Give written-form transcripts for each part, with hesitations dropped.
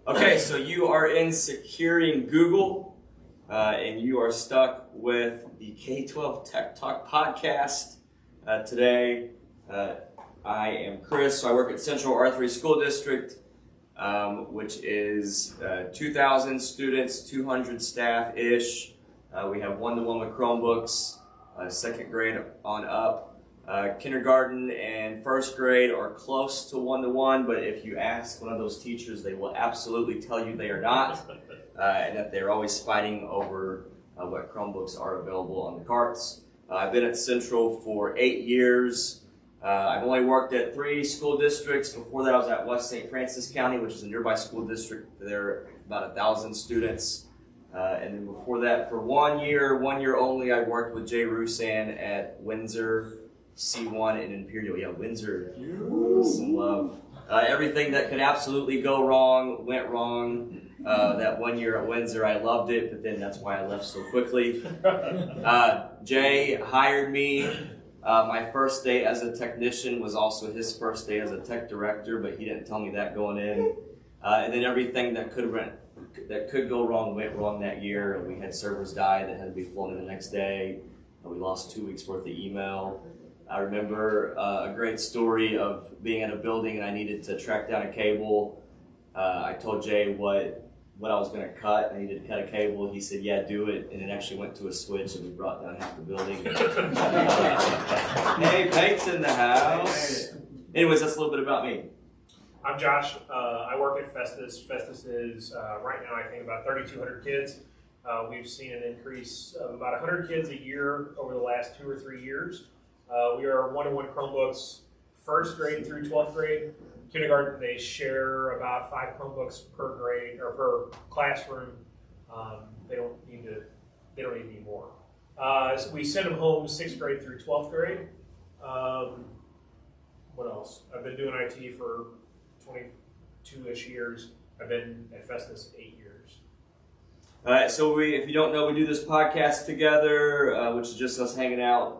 Okay, so you are in securing Google, and you are stuck with the K-12 Tech Talk podcast. Today, I am Chris, so I work at Central R3 School District, which is 2,000 students, 200 staff-ish. We have one-to-one with Chromebooks, second grade on up. Kindergarten and first grade are close to one-to-one, but if you ask one of those teachers, they will absolutely tell you they are not, and that they're always fighting over what Chromebooks are available on the carts. I've been at Central for 8 years. I've only worked at 3 school districts. Before that, I was at West St. Francis County, which is a nearby school district. There are about 1,000 students. And then before that, for 1 year only, I worked with Jay Rusan at Windsor C1 in Imperial. Yeah, Windsor. Some love. Everything that could absolutely go wrong went wrong. That 1 year at Windsor, I loved it, but then that's why I left so quickly. Jay hired me. My first day as a technician was also his first day as a tech director, but he didn't tell me that going in. And then everything that could go wrong went wrong that year. We had servers die that had to be flown in the next day. We lost 2 weeks worth of email. I remember a great story of being at a building and I needed to track down a cable. I told Jay what I was going to cut. I needed to cut a cable. He said, yeah, do it. And it actually went to a switch and we brought down half the building. Hey, Pate's in the house. Anyways, that's a little bit about me. I'm Josh. I work at Festus. Festus is, right now, I think about 3,200 kids. We've seen an increase of about 100 kids a year over the last 2 or 3 years. We are one-to-one Chromebooks, first grade through 12th grade. Kindergarten, they share about 5 Chromebooks per grade or per classroom. They don't need any more. So we send them home 6th grade through 12th grade. What else? I've been doing IT for 22-ish years. I've been at Festus 8 years. All right, so if you don't know, we do this podcast together, which is just us hanging out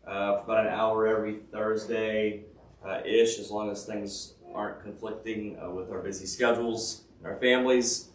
for about an hour every Thursday-ish, as long as things aren't conflicting with our busy schedules and our families.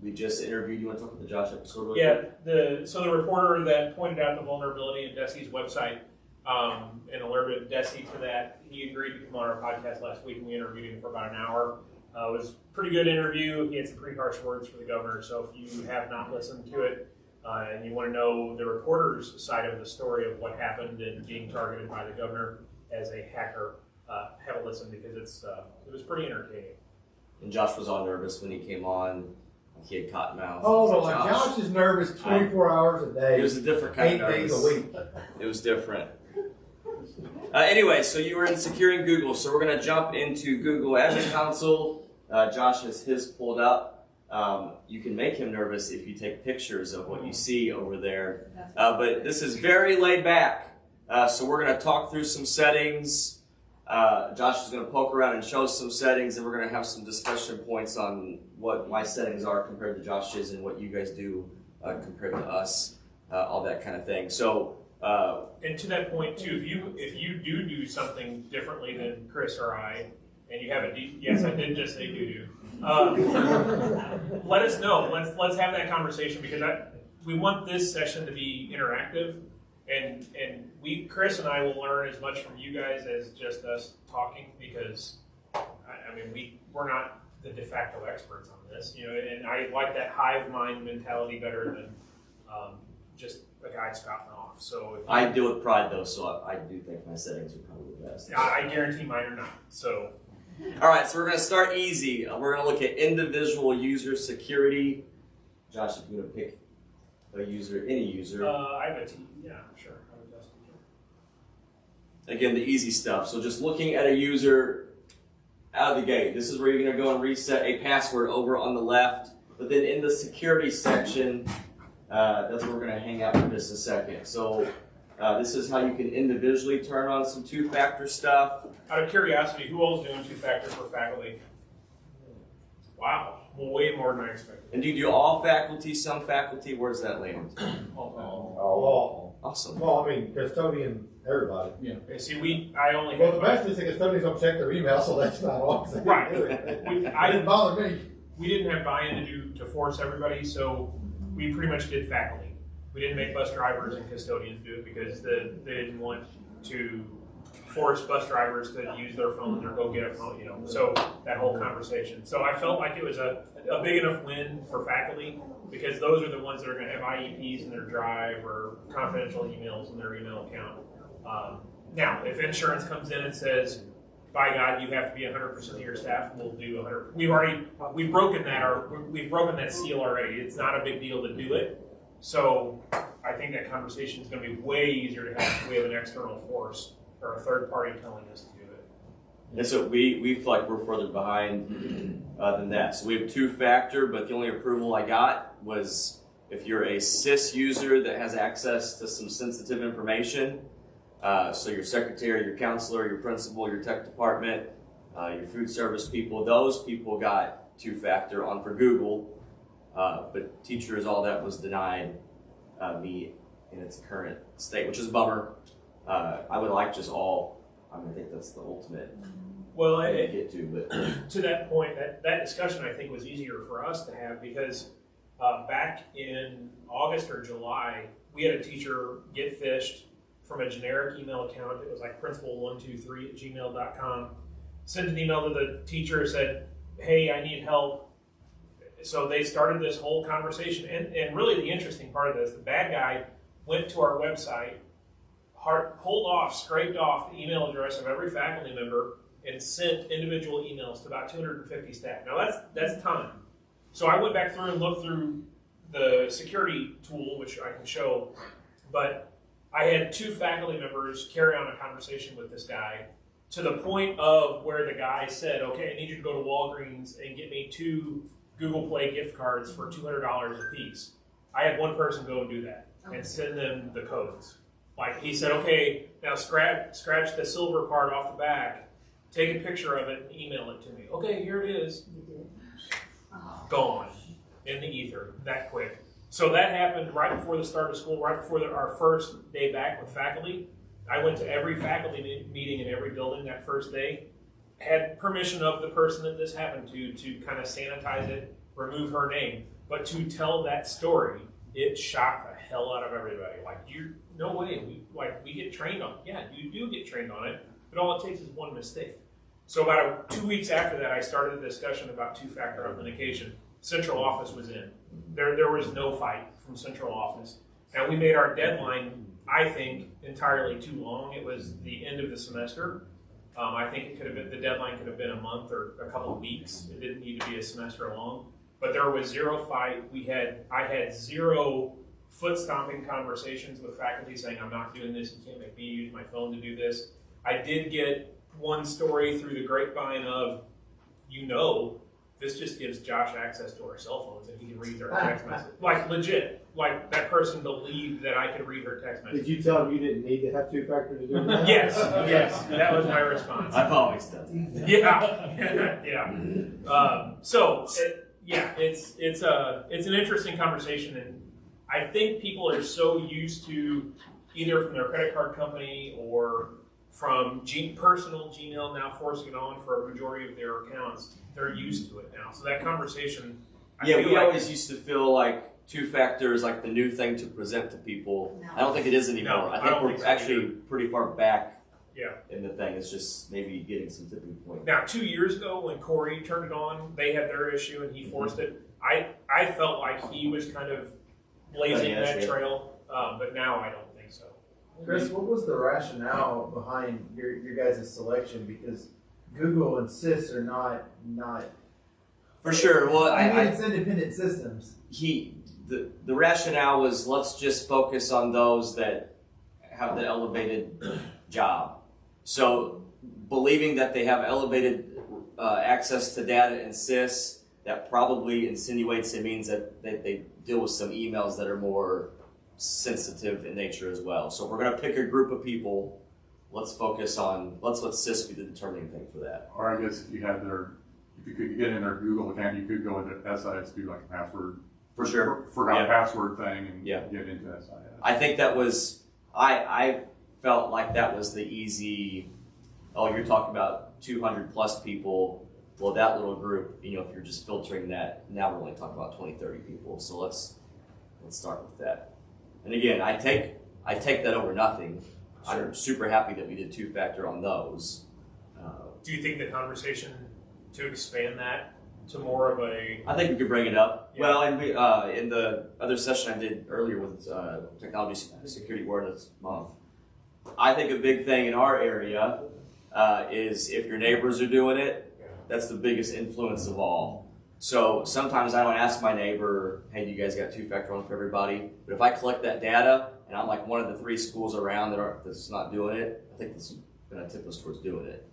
We just interviewed, you want to talk about the Josh episode? Yeah, the reporter that pointed out the vulnerability in DESI's website and alerted DESI to that, he agreed to come on our podcast last week and we interviewed him for about an hour. It was a pretty good interview. He had some pretty harsh words for the governor, so if you have not listened to it, and you want to know the reporter's side of the story of what happened and being targeted by the governor as a hacker, have a listen because it was pretty entertaining. And Josh was all nervous when he came on. He had cotton mouth. Oh no, Josh is nervous 24 hours a day. It was a different kind of nervous. 8 days a week. It was different. Anyway, so you were in securing Google, so we're going to jump into Google Admin Console. Josh has his pulled up. You can make him nervous if you take pictures of what you see over there. But this is very laid back. So we're going to talk through some settings. Josh is going to poke around and show some settings, and we're going to have some discussion points on what my settings are compared to Josh's and what you guys do compared to us, all that kind of thing. So, and to that point too, if you do something differently than Chris or I, and you have yes, I did just say do. Let us know. Let's have that conversation because we want this session to be interactive, and Chris and I will learn as much from you guys as just us talking because we're not the de facto experts on this, and I like that hive mind mentality better than just a guy spouting off. So I deal with pride though, so I do think my settings are probably the best. I guarantee mine are not. So. All right, so we're going to start easy. We're going to look at individual user security. Josh, if you're going to pick a user, any user. I have a team. Yeah, sure. I would just Again, the easy stuff. So just looking at a user out of the gate. This is where you're going to go and reset a password over on the left. But then in the security section, that's where we're going to hang out for just a second. So this is how you can individually turn on some two-factor stuff. Out of curiosity, who else is doing two-factor for faculty? Wow, well, way more than I expected. And do you do all faculty, some faculty? Where does that land? All. Awesome. Well, I mean, custodian, everybody. Yeah. See, I only Well, had the best is the custodians don't check their email, so that's not awesome. Right. It I didn't bother me. we didn't have buy-in to force everybody, so we pretty much did faculty. We didn't make bus drivers and custodians do it because they didn't want to force bus drivers to use their phones or go get a phone, so that whole conversation. So I felt like it was a big enough win for faculty because those are the ones that are going to have IEPs in their drive or confidential emails in their email account. Now, if insurance comes in and says, by God, you have to be 100% of your staff, we'll do 100. We've broken that seal already. It's not a big deal to do it. So I think that conversation is going to be way easier to have if we have an external force or a third party telling us to do it. And so we feel like we're further behind than that. So we have two-factor, but the only approval I got was if you're a SIS user that has access to some sensitive information. So your secretary, your counselor, your principal, your tech department, your food service people, those people got two-factor on for Google, but teachers, all that was denied me in its current state, which is a bummer. I would like just all, I think that's the ultimate well, thing to get to. But to that point, that discussion I think was easier for us to have because back in August or July, we had a teacher get phished from a generic email account. It was like principal123@gmail.com. Sent an email to the teacher, said, hey, I need help. So they started this whole conversation. And really the interesting part of this, the bad guy went to our website, scraped off the email address of every faculty member and sent individual emails to about 250 staff. Now that's time. So I went back through and looked through the security tool, which I can show, but I had two faculty members carry on a conversation with this guy to the point of where the guy said, okay, I need you to go to Walgreens and get me 2 Google Play gift cards for $200 a piece. I had one person go and do that and send them the codes. Like he said, okay, now scratch the silver part off the back, take a picture of it and email it to me. Okay, here it is. Gone in the ether that quick. So that happened right before the start of school, right before our first day back with faculty. I went to every faculty meeting in every building that first day, had permission of the person that this happened to kind of sanitize it, remove her name. But to tell that story, it shocked the hell out of everybody. Like, no way, we get trained on it. Yeah, you do get trained on it, but all it takes is one mistake. So about 2 weeks after that, I started a discussion about two-factor authentication. Central office was in. There was no fight from central office. And we made our deadline, I think, entirely too long. It was the end of the semester. I think the deadline could have been a month or a couple of weeks. It didn't need to be a semester long. But there was zero fight. I had zero foot-stomping conversations with faculty saying, I'm not doing this, you can't make me use my phone to do this. I did get one story through the grapevine of, this just gives Josh access to our cell phones and he can read our text message. Like, legit. Like, that person believed that I could read her text message. Did you tell him you didn't need to have two-factor to do that? Yes, that was my response. I've always done that. Yeah. It's an interesting conversation, and I think people are so used to either from their credit card company or from personal Gmail now forcing it on for a majority of their accounts. They're used to it now. So that conversation, we always used to feel like two-factor is like the new thing to present to people. No. I don't think it is anymore. No, I think we're actually pretty far back Yeah. in the thing. It's just maybe getting some tipping point. Now, 2 years ago when Corey turned it on, they had their issue and he forced it. I felt like he was kind of blazing that trail, but now I don't think so. Chris, what was the rationale behind your guys' selection? Because Google and SIS are not. For sure. Well, it's independent systems. The rationale was let's just focus on those that have the elevated job. So believing that they have elevated access to data in SIS, that probably insinuates it means that they deal with some emails that are more sensitive in nature as well. So if we're going to pick a group of people, let's let SIS be the determining thing for that. Or I guess if you could get in their Google account, you could go into SIS, do like a password. For sure. Forgot password thing and get into SIS. I think that was I felt like that was the easy. Oh, you're talking about 200 plus people. Well, that little group, if you're just filtering that, now we're only talking about 20, 30 people. So let's start with that. And again, I take that over nothing. Sure. I'm super happy that we did two-factor on those. Do you think the conversation to expand that to more of a? I think we could bring it up. Yeah. Well, and in the other session I did earlier with Technology Security Awareness Month, I think a big thing in our area is if your neighbors are doing it, that's the biggest influence of all. So sometimes I don't ask my neighbor, hey, do you guys got two-factor on for everybody? But if I collect that data and I'm like one of the 3 schools around that's not doing it, I think this is going to tip us towards doing it.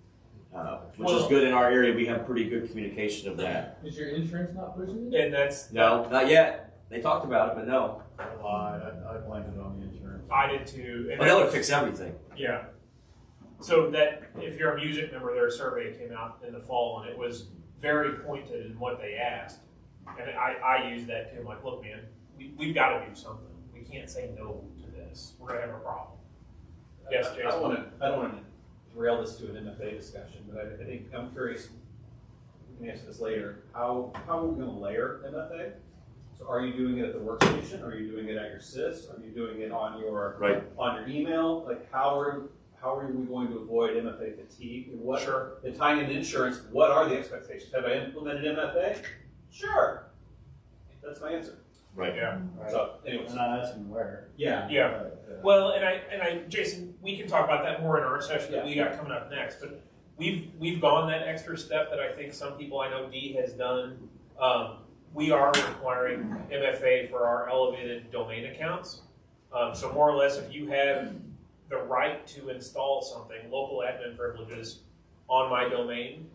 Which is good in our area. We have pretty good communication of that. Is your insurance not pushing it? And that's No, not yet. They talked about it, but no. I blamed it on the insurance. I did too. And But that would fix everything. Yeah. So that if you're a music member, their survey came out in the fall and it was very pointed in what they asked. And I used that too. I'm like, look, man, we've got to do something. We can't say no to this. We're going to have a problem. Yes, Jason. I don't want to derail this to an MFA discussion, but I think I'm curious, we can answer this later, how are we going to layer MFA? So are you doing it at the workstation? Are you doing it at your SIS? Are you doing it on your email? Like how are we going to avoid MFA fatigue? And what, Sure. And tying in insurance, what are the expectations? Have I implemented MFA? Sure. That's my answer. Right. Yeah. So anyways. I'm not asking where. Yeah. Yeah. Well, and I, Jason, we can talk about that more in our session that we got coming up next. But we've gone that extra step that I think some people I know Dee has done. We are requiring MFA for our elevated domain accounts. So more or less, if you have the right to install something, local admin privileges on my domain,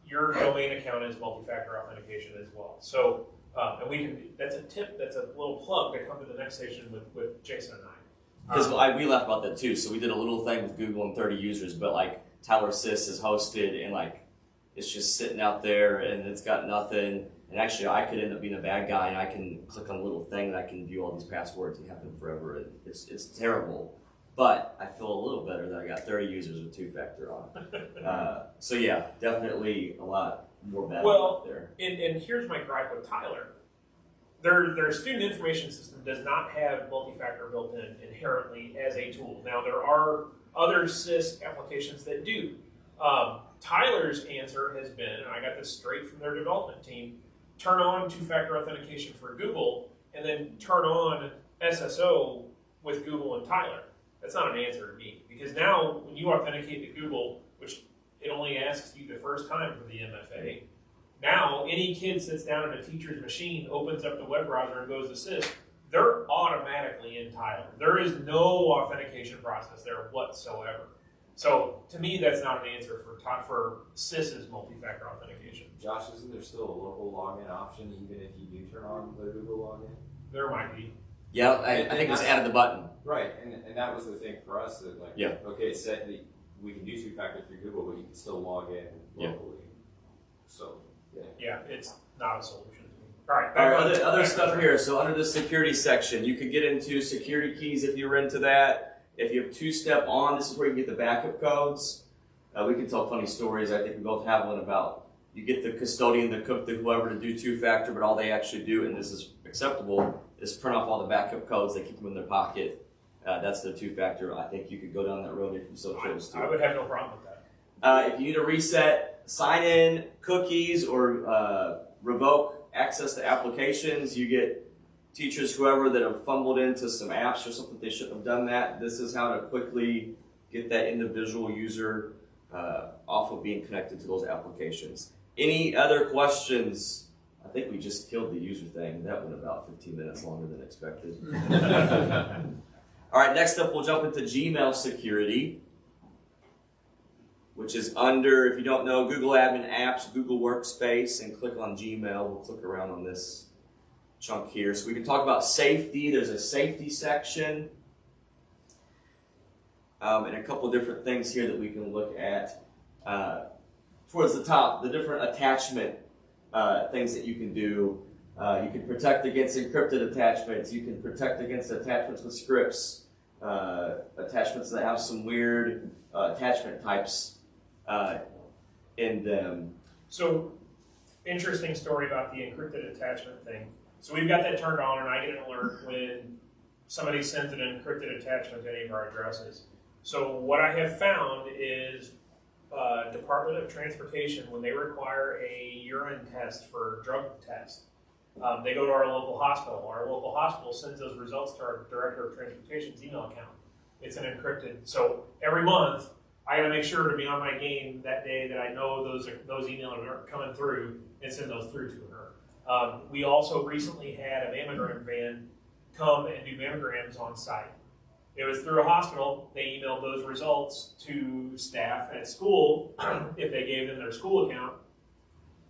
your domain account is multi-factor authentication as well. So, and we can, that's a tip, that's a little plug to come to the next station with Jason and I. Because we laughed about that too. So we did a little thing with Google and 30 users, but like Tyler Sys is hosted and like it's just sitting out there and it's got nothing. And actually I could end up being a bad guy and I can click on a little thing and I can view all these passwords and have them forever. And it's terrible. But I feel a little better that I got 30 users with two-factor on. So yeah, definitely a lot more bad out there. And here's my gripe with Tyler. Their student information system does not have multi-factor built in inherently as a tool. Now there are other SIS applications that do. Tyler's answer has been, and I got this straight from their development team, turn on two-factor authentication for Google and then turn on SSO with Google and Tyler. That's not an answer to me, because now when you authenticate to Google, which it only asks you the first time for the MFA, now any kid sits down at a teacher's machine, opens up the web browser and goes to SIS, they're automatically in Tyler. There is no authentication process there whatsoever. So to me, that's not an answer for SIS's multi-factor authentication. Josh, isn't there still a local login option even if you do turn on the Google login? There might be. Yeah, I think just added the button. Right, and that was the thing for us that okay, set the, we can do two-factor through Google, but you can still log in locally. So Yeah, it's not a solution to me. All right. All right, other stuff here. So under the security section, you could get into security keys if you're into that. If you have two-step on, this is where you get the backup codes. We can tell funny stories. I think we both have one about you get the custodian, the cook, the whoever to do two-factor, but all they actually do, and this is acceptable, is print off all the backup codes. They keep them in their pocket. That's the two-factor. I think you could go down that road if you so chose to. I would have no problem with that. If you need to reset sign-in cookies or revoke access to applications, you get teachers, whoever, that have fumbled into some apps or something they shouldn't have done that. This is how to quickly get that individual user off of being connected to those applications. Any other questions? I think we just killed the user thing. That went about 15 minutes longer than expected. All right, next up we'll jump into Gmail security, which is under, if you don't know, Google Admin Apps, Google Workspace, and click on Gmail. We'll click around on this chunk here. So we can talk about safety. There's a safety section. And a couple different things here that we can look at. Towards the top, the different attachment things that you can do. You can protect against encrypted attachments. You can protect against attachments with scripts. attachments that have some weird attachment types in them. So, interesting story about the encrypted attachment thing. So we've got that turned on, and I get an alert when somebody sends an encrypted attachment to any of our addresses. So what I have found is Department of Transportation, when they require a urine test for drug test, they go to our local hospital. Our local hospital sends those results to our Director of Transportation's email account. It's an encrypted. So every month, I got to make sure to be on my game that day that I know those emails are coming through and send those through to her. We also recently had a mammogram van come and do mammograms on site. It was through a hospital. They emailed those results to staff at school. If they gave them their school account,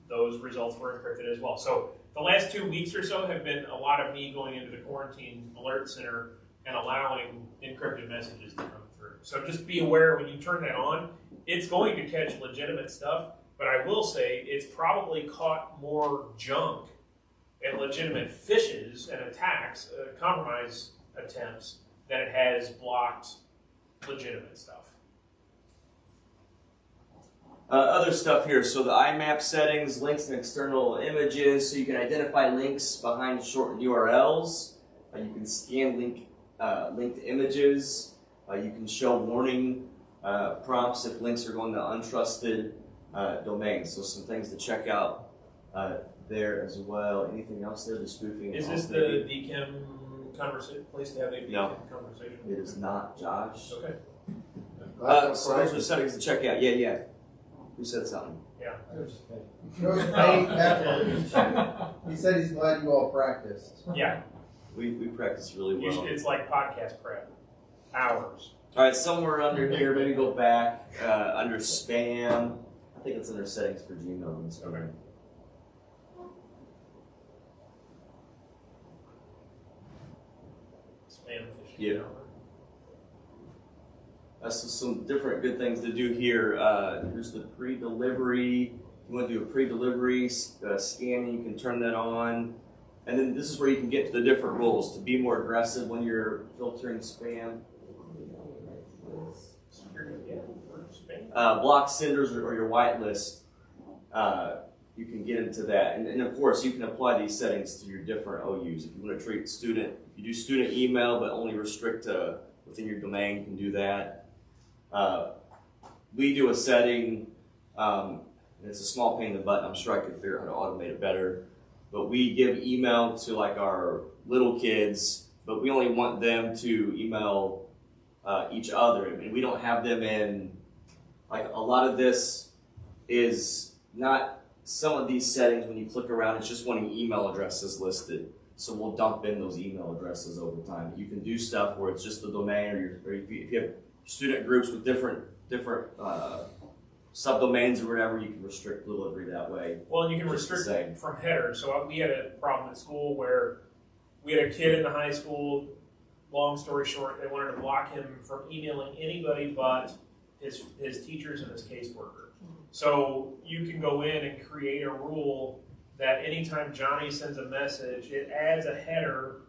those results were encrypted as well. So the last 2 weeks or so have been a lot of me going into the quarantine alert center and allowing encrypted messages to come through. So just be aware when you turn that on, it's going to catch legitimate stuff, but I will say it's probably caught more junk and legitimate phishes and attacks, compromise attempts, than it has blocked legitimate stuff. Other stuff here, so the IMAP settings, links and external images, so you can identify links behind shortened URLs. You can scan linked images. You can show warning prompts if links are going to untrusted domains. So some things to check out there as well. Anything else there? The spoofing. Is this the DChem place to have a No. conversation? It is not, Josh. Okay. So those are settings to check out. Yeah. Who said something? Yeah. Coach Payne, he said he's glad you all practiced. Yeah. We practice really well. It's like podcast prep. Hours. All right, somewhere under here, maybe go back under spam. I think it's under settings for Gmail and spam. Okay. Spam phishing. Yeah. That's just some different good things to do here. Here's the pre-delivery. If you want to do a pre-delivery scanning, you can turn that on. And then this is where you can get to the different rules to be more aggressive when you're filtering spam. Block senders or your whitelist. You can get into that. And of course, you can apply these settings to your different OUs. If you want to treat student, if you do student email but only restrict within your domain, you can do that. We do a setting, and it's a small pain in the butt. I'm sure I could figure out how to automate it better. But we give email to like our little kids, but we only want them to email each other. And we don't have them in, like a lot of this is not, some of these settings when you click around, it's just wanting email addresses listed. So we'll dump in those email addresses over time. You can do stuff where it's just the domain, or if you have student groups with different subdomains or whatever, you can restrict delivery that way. Well, and you can restrict from headers. So we had a problem at school where we had a kid in the high school. Long story short, they wanted to block him from emailing anybody but his teachers and his caseworker. So you can go in and create a rule that anytime Johnny sends a message, it adds a header,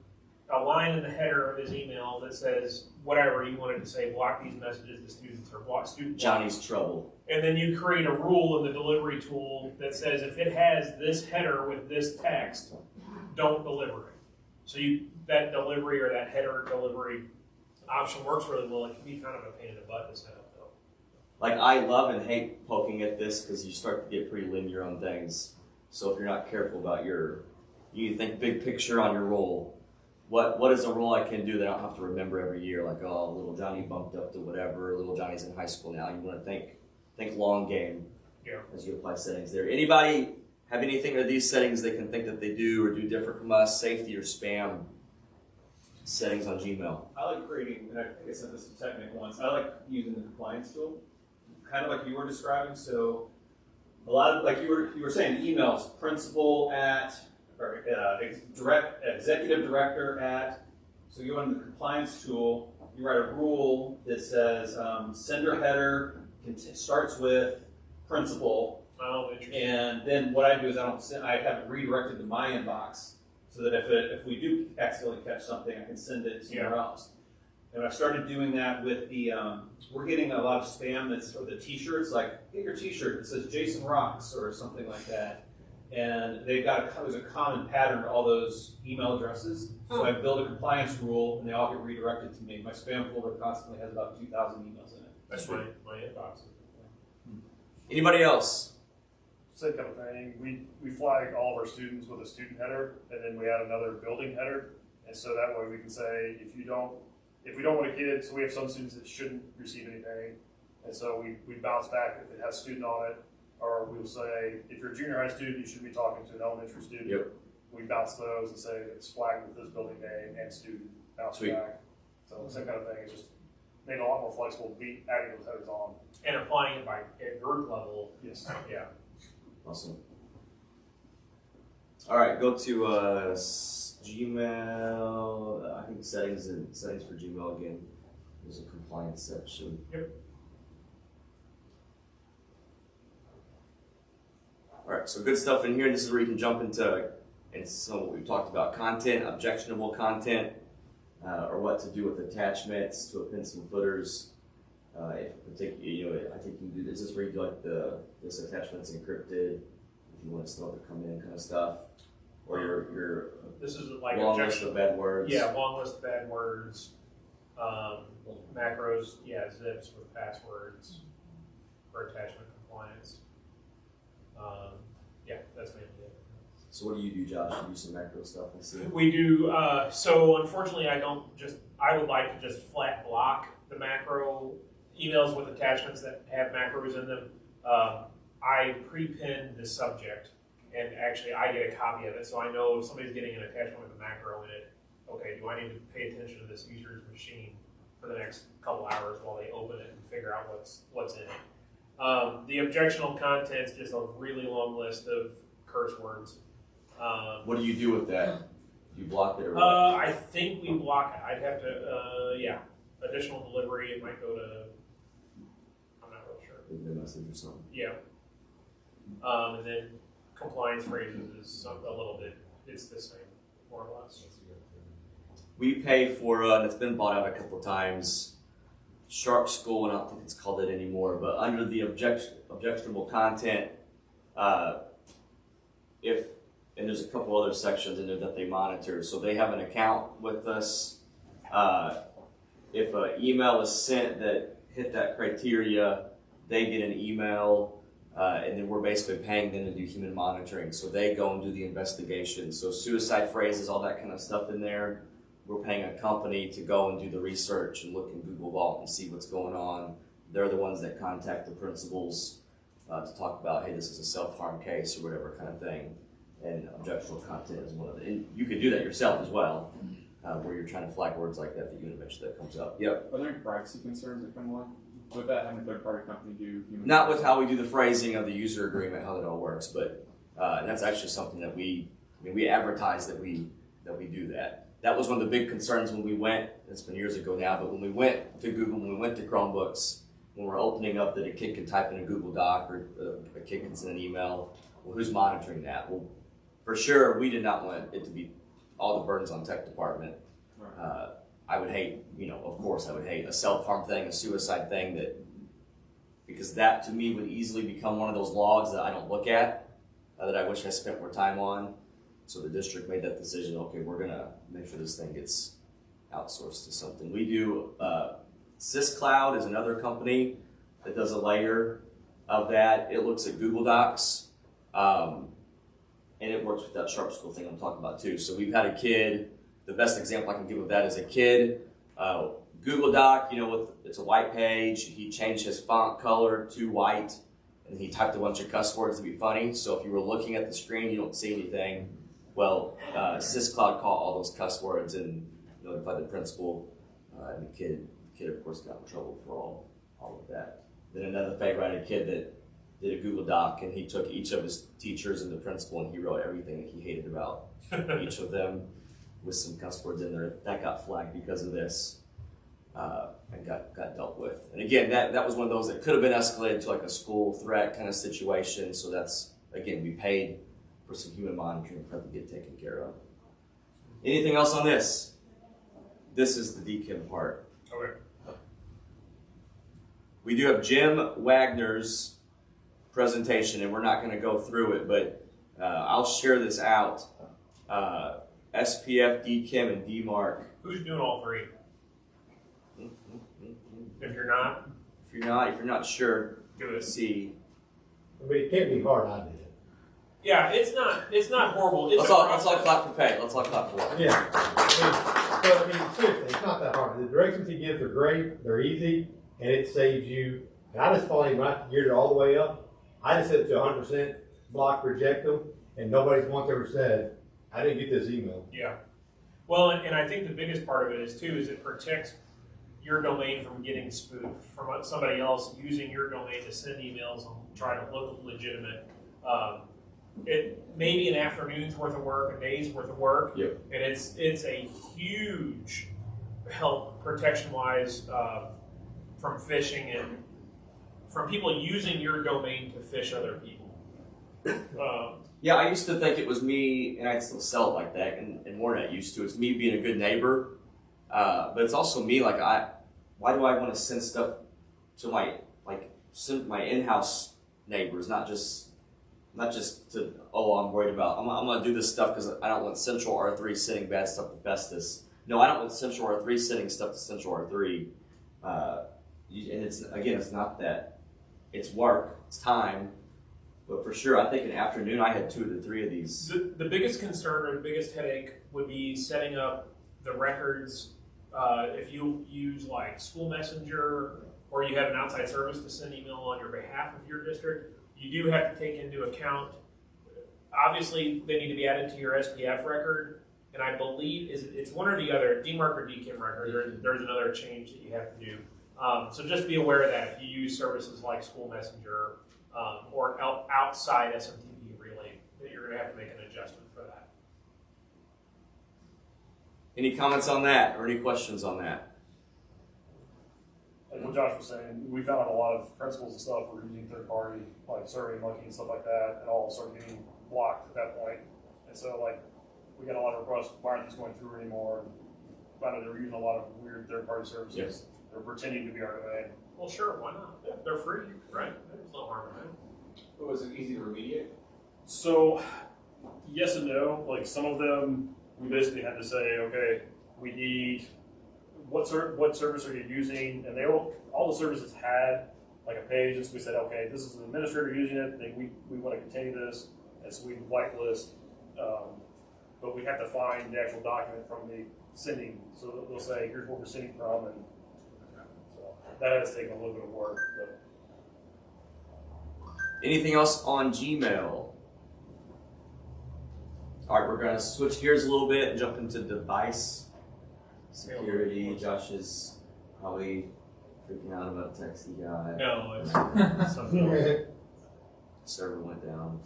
a line in the header of his email that says whatever you wanted to say, block these messages to students or block student. Johnny's trouble. And then you create a rule in the delivery tool that says if it has this header with this text, don't deliver it. So that delivery or that header delivery option works really well. It can be kind of a pain in the butt to set up though. Like I love and hate poking at this because you start to get pretty linear on things. So if you're not careful about you think big picture on your role. What is a role I can do that I don't have to remember every year? Like, oh, little Johnny bumped up to whatever. Little Johnny's in high school now. You want to think long game as you apply settings there. Anybody have anything of these settings they can think that they do or do different from us? Safety or spam settings on Gmail. I like creating, and I guess this is a technical one, I like using the compliance tool, kind of like you were describing. So a lot of, like you were saying, emails, principal at, or executive director at. So you go into the compliance tool, you write a rule that says sender header starts with principal. Oh, interesting. And then what I do is I have it redirected to my inbox so that if we do accidentally catch something, I can send it somewhere else. And I've started doing that with the, we're getting a lot of spam that's, or the t-shirts, like, get your t-shirt that says Jason Rocks or something like that. And they've got, there's a common pattern to all those email addresses. So I build a compliance rule and they all get redirected to me. My spam folder constantly has about 2,000 emails in it. That's my inbox. Anybody else? Same kind of thing. We flag all of our students with a student header, and then we add another building header. And so that way we can say, if we don't want a kid, so we have some students that shouldn't receive anything. And so we bounce back if it has student on it, or we'll say, if you're a junior high student, you should be talking to an elementary student. Yep. We bounce those and say it's flagged with this building name and student, bounce Sweet. back. So same kind of thing. It's just made it a lot more flexible to be adding those headers on. And applying it at group level. Yes. Yeah. Awesome. All right, go to Gmail. I think settings for Gmail again. There's a compliance section. Yep. All right, so good stuff in here. This is where you can jump into some of what we've talked about: content, objectionable content, or what to do with attachments to appends and footers. If particular, I think you can do this. Is where you do like this attachment's encrypted. If you want to still have to come in, kind of stuff, or your This is like long list of bad words. Yeah, long list of bad words. Macros, zips with passwords for attachment compliance. That's mainly it. So what do you do, Josh? You do some macro stuff. I see. We do. So unfortunately, I would like to just flat block the macro emails with attachments that have macros in them. I pre-pin the subject, and actually I get a copy of it, so I know if somebody's getting an attachment with a macro in it. Okay, do I need to pay attention to this user's machine for the next couple hours while they open it and figure out what's in it? The objectionable content is just a really long list of curse words. What do you do with that? Do you block it or what? I think we block it. I'd have to, additional delivery. It might go to, I'm not real sure. Leave a message or something. Yeah. And then compliance phrases is a little bit, it's the same, more or less. We pay for, and it's been bought out a couple times, Sharp School, and I don't think it's called it anymore, but under the objectionable content, and there's a couple other sections in there that they monitor. So they have an account with us. If an email is sent that hit that criteria, they get an email, and then we're basically paying them to do human monitoring. So they go and do the investigation. So suicide phrases, all that kind of stuff in there, we're paying a company to go and do the research and look in Google Vault and see what's going on. They're the ones that contact the principals to talk about, hey, this is a self-harm case or whatever kind of thing. And objectionable content is one of them. And you could do that yourself as well, where you're trying to flag words like that you eventually that comes up. Yep. Are there any privacy concerns that come along with that? Having a third-party company do human? Not with how we do the phrasing of the user agreement, how that all works, but that's actually something that we advertise that we do that. That was one of the big concerns when we went. It's been years ago now, but when we went to Google, when we went to Chromebooks, when we're opening up that a kid can type in a Google Doc or a kid can send an email, well, who's monitoring that? Well, for sure, we did not want it to be all the burdens on tech department. I would hate, of course I would hate a self-harm thing, a suicide thing because that to me would easily become one of those logs that I don't look at, that I wish I spent more time on. So the district made that decision, okay, we're gonna make sure this thing gets outsourced to something. We do, SysCloud is another company that does a layer of that. It looks at Google Docs, and it works with that Sharp School thing I'm talking about too. So we've had a kid, the best example I can give of that is a kid, Google Doc, it's a white page. He changed his font color to white, and he typed a bunch of cuss words to be funny. So if you were looking at the screen, you don't see anything. Well, SysCloud caught all those cuss words and notified the principal, and the kid of course got in trouble for all of that. Then another favorite, a kid that did a Google Doc, and he took each of his teachers and the principal, and he wrote everything that he hated about each of them with some cuss words in there. That got flagged because of this, and got dealt with. And again, that was one of those that could have been escalated to like a school threat kind of situation. So that's, again, we paid for some human monitoring for it to get taken care of. Anything else on this? This is the DKIM part. Okay. We do have Jim Wagner's presentation, and we're not going to go through it, but I'll share this out. SPF, DChem, and DMARC. Who's doing all three? If you're not, If you're not sure, do it. see. I mean, it can't be hard, I did it. Yeah, it's not horrible. It's Let's all clap for pay. Let's all clap for it. Yeah. I mean, seriously, it's not that hard. The directions he gives are great, they're easy, and it saves you. And I just followed him right, geared it all the way up. I just set it to 100%, block, reject them, and nobody's once ever said, I didn't get this email. Yeah. Well, and I think the biggest part of it is too is it protects your domain from getting spoofed, from somebody else using your domain to send emails and try to look legitimate. It may be an afternoon's worth of work, a day's worth of work, Yep. and it's a huge help protection-wise from phishing and from people using your domain to phish other people. Yeah, I used to think it was me, and I'd still sell it like that, and more not used to. It's me being a good neighbor, but it's also me. Like, why do I want to send stuff to my in-house neighbors, not just to I'm worried about. I'm gonna do this stuff because I don't want Central R3 sending bad stuff to Festus. No, I don't want Central R3 sending stuff to Central R3. And it's not that. It's work. It's time. But for sure, I think in the afternoon I had 2 to 3 of these. The biggest concern or the biggest headache would be setting up the records. If you use like School Messenger or you have an outside service to send email on your behalf of your district, you do have to take into account, obviously they need to be added to your SPF record, and I believe it's one or the other, DMARC or DChem record, there's another change that you have to do. So just be aware of that if you use services like School Messenger or outside SMTP Relay, that you're going to have to make an adjustment for that. Any comments on that or any questions on that? Like what Josh was saying, we found out a lot of principals and stuff were using third party, like SurveyMonkey and stuff like that, and all started getting blocked at that point. And so, like, we got a lot of requests, why aren't these going through anymore? And found out they were using a lot of weird third party services. Yes. They're pretending to be our domain. Well, sure, why not? They're free, right? There's no harm in that. But was it easy to remediate? So, yes and no. Like, some of them, we basically had to say, okay, we need what service are you using? And all the services had like a page, and so we said, okay, this is an administrator using it. We want to continue this, and so we whitelist. But we have to find the actual document from the sending. So they'll say, here's where we're sending from, and so that has taken a little bit of work. But Anything else on Gmail? All right, we're going to switch gears a little bit and jump into device security. Josh is probably freaking out about a texty guy. No, it's something else. Server went down.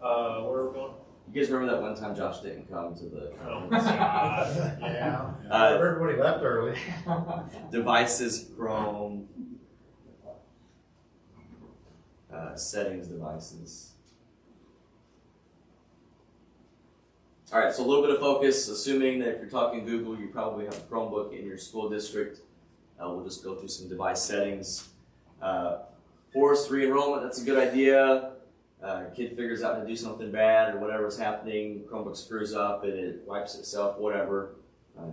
Where are we going? You guys remember that one time Josh didn't come to the Oh, conference? God. Yeah. Everybody left early. Devices, Chrome, settings, devices. All right, so a little bit of focus, assuming that if you're talking Google, you probably have a Chromebook in your school district. We'll just go through some device settings. Forced re-enrollment, that's a good idea. Kid figures out to do something bad or whatever's happening, Chromebook screws up and it wipes itself, whatever,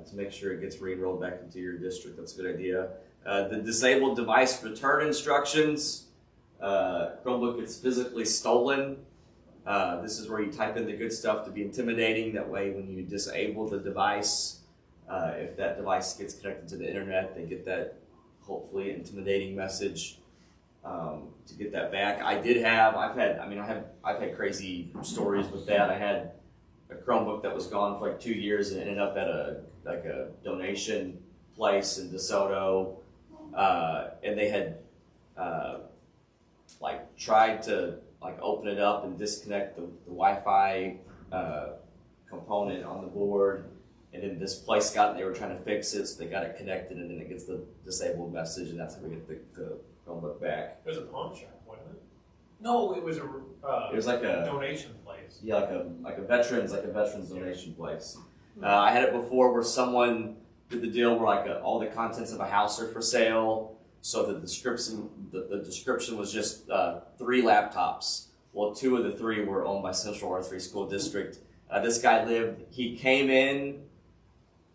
to make sure it gets re-enrolled back into your district. That's a good idea. The disabled device return instructions. Chromebook gets physically stolen. This is where you type in the good stuff to be intimidating. That way when you disable the device, if that device gets connected to the internet, they get that hopefully intimidating message to get that back. I've had crazy stories with that. I had a Chromebook that was gone for like 2 years and ended up at a donation place in DeSoto, and they had tried to open it up and disconnect the Wi-Fi component on the board, and then this place got it. They were trying to fix it, so they got it connected, and then it gets the disabled message, and that's how we get the Chromebook back. It was a pawn shop, wasn't it? No, it was a It was like a donation place. yeah, like a veterans donation place. I had it before where someone did the deal where like all the contents of a house are for sale. So the description was just 3 laptops. Well, 2 of the 3 were owned by Central R3 School District. This guy he came in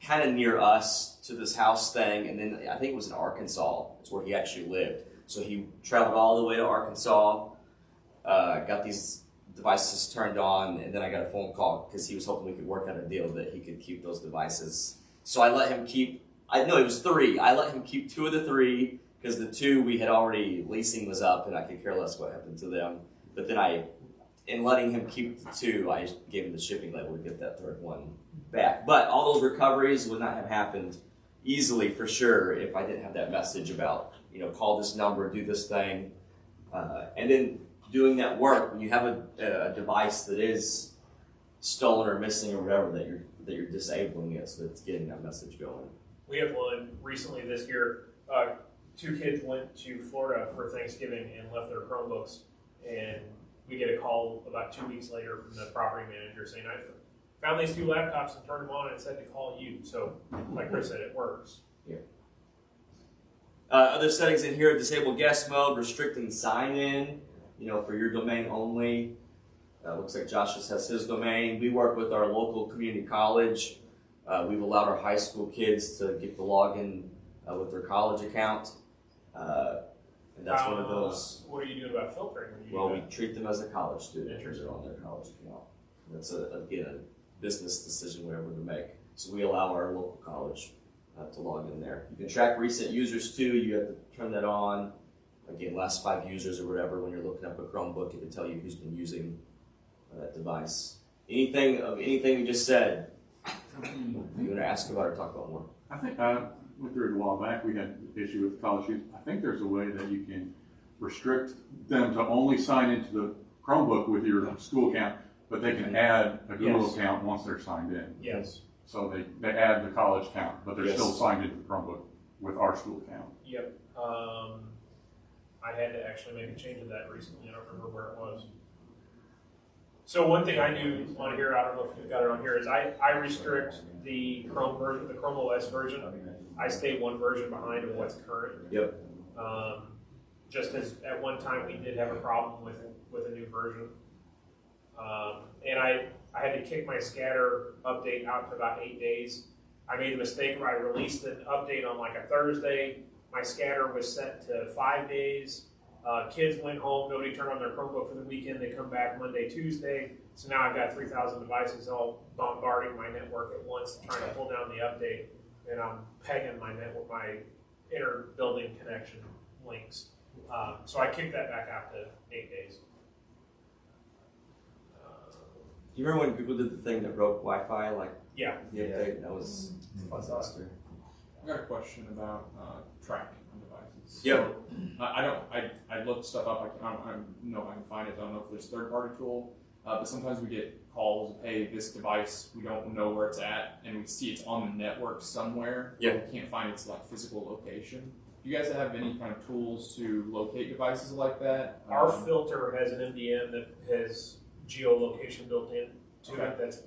kind of near us to this house thing, and then I think it was in Arkansas. It's where he actually lived. So he traveled all the way to Arkansas, got these devices turned on, and then I got a phone call because he was hoping we could work out a deal that he could keep those devices. So I let him keep, it was 3. I let him keep 2 of the 3 because the 2 we had already, leasing was up and I could care less what happened to them. But then in letting him keep the 2, I gave him the shipping label to get that 3rd one back. But all those recoveries would not have happened easily for sure if I didn't have that message about, call this number, do this thing. And then doing that work, when you have a device that is stolen or missing or whatever, that you're disabling it so that it's getting that message going. We had one recently this year. 2 kids went to Florida for Thanksgiving and left their Chromebooks, and we get a call about 2 weeks later from the property manager saying, I found these 2 laptops and turned them on and it said to call you. So, like Chris said, it works. Yeah. Other settings in here: disable guest mode, restricting sign-in, for your domain only. Looks like Josh just has his domain. We work with our local community college. We've allowed our high school kids to get the login with their college account. And that's one of those. What are you doing about filtering? We treat them as a college student because they're on their college account. That's, again, a business decision we have to make. So we allow our local college to log in there. You can track recent users too. You have to turn that on. Again, last 5 users or whatever. When you're looking up a Chromebook, it can tell you who's been using that device. Anything we just said, you want to ask about or talk about more? I think went through it a while back. We had an issue with college students. I think there's a way that you can restrict them to only sign into the Chromebook with your school account, but they can add a Google account once they're signed in. Yes. So they add the college account, but they're still signed into the Chromebook with our school account. Yep. I had to actually make a change to that recently. I don't remember where it was. So one thing I do on here, I don't know if you've got it on here, is I restrict the Chrome version, the Chrome OS version. I stay 1 version behind of what's current. Yep. Just as at one time we did have a problem with a new version. And I had to kick my scatter update out to about 8 days. I made a mistake where I released an update on like a Thursday. My scatter was set to 5 days. Kids went home, nobody turned on their Chromebook for the weekend. They come back Monday, Tuesday. So now I've got 3,000 devices all bombarding my network at once, trying to pull down the update. And I'm pegging my network, my inter-building connection links. So I kicked that back out to 8 days. Do you remember when Google did the thing that broke Wi-Fi? Yeah. The update? That was a disaster. I've got a question about tracking on devices. Yep. So, I looked stuff up. I know I can find it. I don't know if there's a third-party tool, but sometimes we get calls. Hey, this device, we don't know where it's at, and we see it's on the network somewhere. Yeah. We can't find its physical location. Do you guys have any kind of tools to locate devices like that? Our filter has an MDM that has geolocation built in to it. That's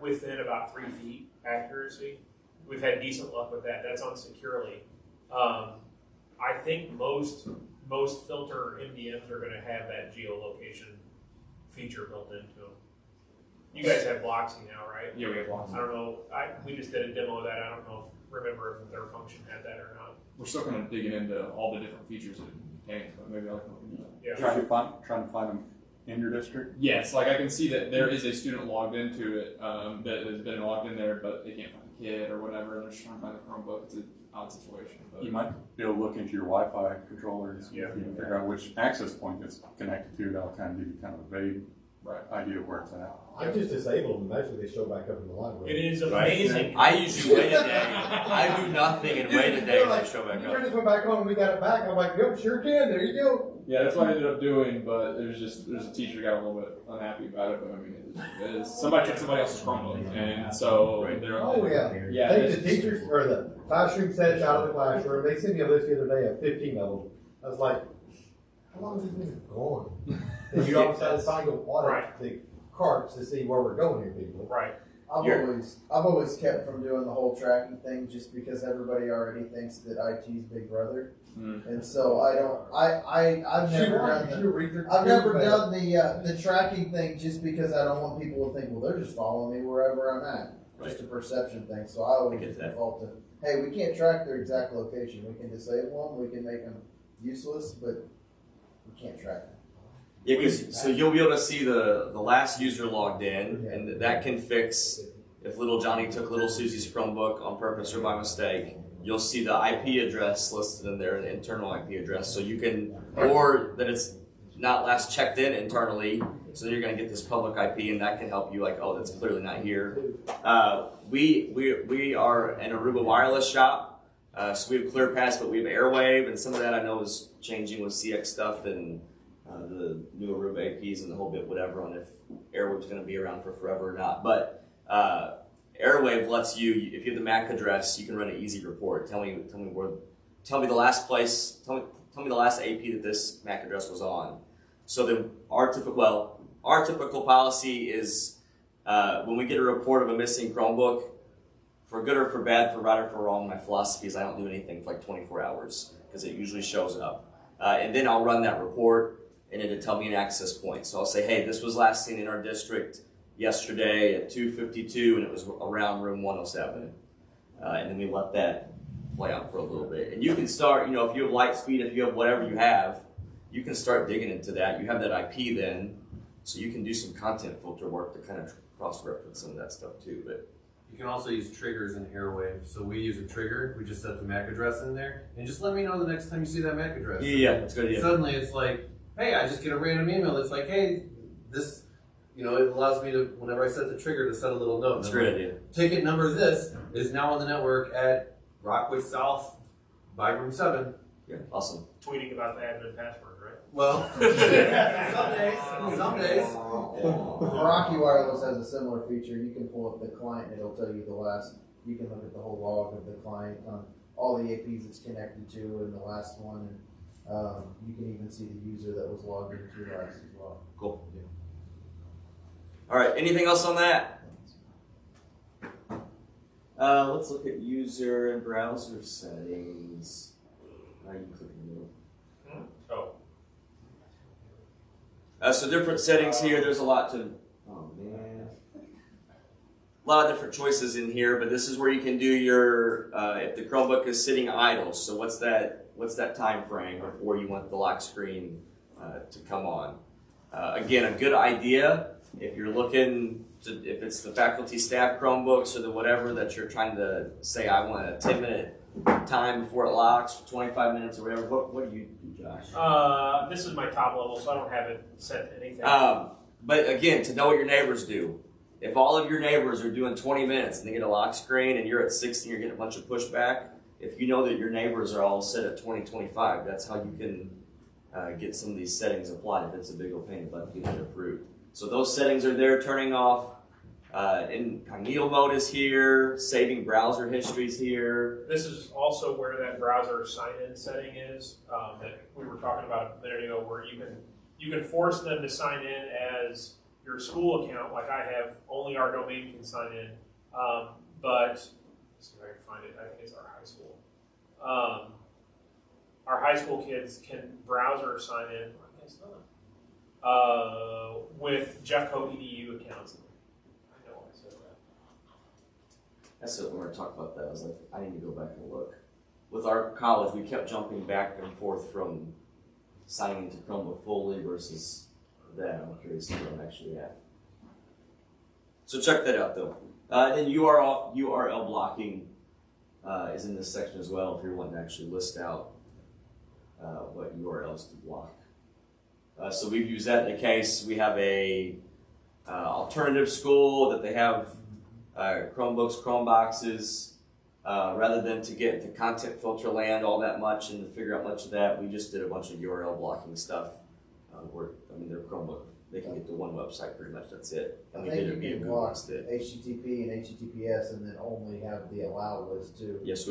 within about 3 feet accuracy. We've had decent luck with that. That's on securely. I think most filter MDMs are going to have that geolocation feature built into them. You guys have Bloxy now, right? Yeah, we have Bloxy. I don't know. We just did a demo of that. I don't know remember if their function had that or not. We're still kind of digging into all the different features that it contains, but maybe I'll come up with that. Yeah. Trying to find them in your district. Yes, I can see that there is a student logged into it that has been logged in there, but they can't find the kid or whatever, and they're just trying to find the Chromebook. It's an odd situation. But You might be able to look into your Wi-Fi controller and see if you can figure out which access point it's connected to. That'll kind of give you kind of a vague idea of where it's at. I just disable them, eventually they show back up in the library. It is amazing. I usually wait a day. I do nothing and wait a day and they show back You up. turn this one back on, we got it back. I'm like, yep, sure can. There you go. yeah, that's what I ended up doing, but there's a teacher who got a little bit unhappy about it, but I mean, it is. Somebody took somebody else's Chromebook, and so they're. Oh, yeah. Yeah. They, the teachers, or the classroom sets out of the classroom, they sent me a list the other day of 15 of them. I was like, how long has this been gone? And you all of a sudden find go audit the carts to see where we're going here, people. Right. I've always kept from doing the whole tracking thing just because everybody already thinks that IT's Big Brother, and so I've never done the tracking thing just because I don't want people to think, well, they're just following me wherever I'm at. Just a perception thing. So I always just default to, hey, we can't track their exact location. We can disable them, we can make them useless, but we can't track them. Yeah, because so you'll be able to see the last user logged in, and that can fix if little Johnny took little Susie's Chromebook on purpose or by mistake. You'll see the IP address listed in there, an internal IP address, so you can, or that it's not last checked in internally, so then you're going to get this public IP, and that can help you, like, oh, that's clearly not here. We are an Aruba wireless shop, so we have ClearPass, but we have Airwave, and some of that I know is changing with CX stuff and the new Aruba APs and the whole bit, whatever, on if Airwave's going to be around for forever or not. But Airwave lets you, if you have the MAC address, you can run an easy report. Tell me the last place, tell me the last AP that this MAC address was on. So our typical policy is when we get a report of a missing Chromebook, for good or for bad, for right or for wrong, my philosophy is I don't do anything for like 24 hours because it usually shows up. And then I'll run that report and it'll tell me an access point. So I'll say, hey, this was last seen in our district yesterday at 2:52 and it was around room 107. And then we let that play out for a little bit. And you can start, if you have Lightspeed, if you have whatever you have, you can start digging into that. You have that IP then, so you can do some content filter work to kind of cross-reference some of that stuff too. But you can also use triggers in Airwave. So we use a trigger. We just set the MAC address in there, and just let me know the next time you see that MAC address. Yeah, that's good. Yeah. Suddenly it's like, hey, I just get a random email. It's like, hey, this, it allows me to, whenever I set the trigger, to set a little note. That's a great idea. Ticket number this is now on the network at Rockwood South by room 7. Yeah, awesome. Tweeting about the admin password, right? Well, some days. Rocky Wireless has a similar feature. You can pull up the client and it'll tell you you can look at the whole log of the client on all the APs it's connected to and the last one. And you can even see the user that was logged into last as well. Cool. Yeah. All right, anything else on that? Let's look at user and browser settings. You can click on so different settings here. There's a lot of different choices in here, but this is where you can do your if the Chromebook is sitting idle. So what's that time frame before you want the lock screen to come on? Again, a good idea if you're looking to, if it's the faculty staff Chromebooks or the whatever that you're trying to say, I want a 10-minute time before it locks, 25 minutes or whatever. What do you do, Josh? This is my top level, so I don't have it set to anything. But again, to know what your neighbors do. If all of your neighbors are doing 20 minutes and they get a lock screen and you're at 60 and you're getting a bunch of pushback, if you know that your neighbors are all set at 20, 25, that's how you can get some of these settings applied if it's a big old pain in the butt to get it approved. So those settings are there, turning off. Incognito mode is here, saving browser histories here. This is also where that browser sign-in setting is that we were talking about a minute ago, where you can force them to sign in as your school account. Like I have, only our domain can sign in, but let's see if I can find it. I think it's our high school. Our high school kids can browser sign in. I guess not. With Jeffco EDU accounts. I know I said that. That's what when we were talking about that. I was like, I need to go back and look. With our college, we kept jumping back and forth from signing into Chromebook fully versus that. I'm curious what I'm actually at. So check that out, though. And URL blocking is in this section as well if you're wanting to actually list out what URLs to block. So we've used that in the case we have a alternative school that they have Chromebooks, Chromeboxes. Rather than to get into content filter land all that much and to figure out much of that, we just did a bunch of URL blocking stuff. Their Chromebook, they can get to one website pretty much, that's it. And we did it via Google instead. HTTP and HTTPS and then only have the allow list too. Yes,